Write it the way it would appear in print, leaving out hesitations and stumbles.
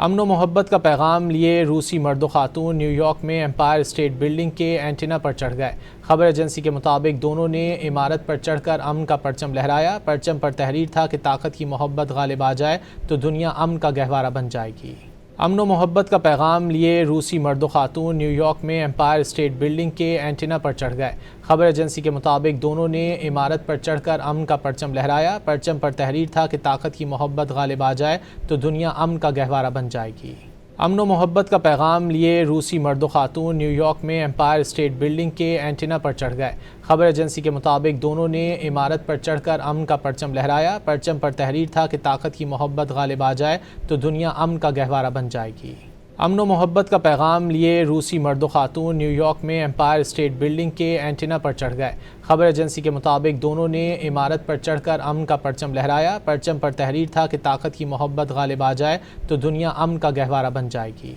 امن و محبت کا پیغام لیے روسی مرد و خاتون نیو یارک میں امپائر اسٹیٹ بلڈنگ کے اینٹینا پر چڑھ گئے۔ خبر ایجنسی کے مطابق دونوں نے عمارت پر چڑھ کر امن کا پرچم لہرایا۔ پرچم پر تحریر تھا کہ طاقت کی محبت غالب آ جائے تو دنیا امن کا گہوارہ بن جائے گی۔ امن و محبت کا پیغام لیے روسی مرد و خاتون نیو یارک میں امپائر اسٹیٹ بلڈنگ کے اینٹینا پر چڑھ گئے۔ خبر ایجنسی کے مطابق دونوں نے عمارت پر چڑھ کر امن کا پرچم لہرایا۔ پرچم پر تحریر تھا کہ طاقت کی محبت غالب آ جائے تو دنیا امن کا گہوارہ بن جائے گی۔ امن و محبت کا پیغام لیے روسی مرد و خاتون نیو یارک میں امپائر اسٹیٹ بلڈنگ کے اینٹینا پر چڑھ گئے۔ خبر ایجنسی کے مطابق دونوں نے عمارت پر چڑھ کر امن کا پرچم لہرایا۔ پرچم پر تحریر تھا کہ طاقت کی محبت غالب آ جائے تو دنیا امن کا گہوارہ بن جائے گی۔ امن و محبت کا پیغام لیے روسی مرد و خاتون نیو یارک میں امپائر اسٹیٹ بلڈنگ کے اینٹینا پر چڑھ گئے۔ خبر ایجنسی کے مطابق دونوں نے عمارت پر چڑھ کر امن کا پرچم لہرایا۔ پرچم پر تحریر تھا کہ طاقت کی محبت غالب آ جائے تو دنیا امن کا گہوارہ بن جائے گی۔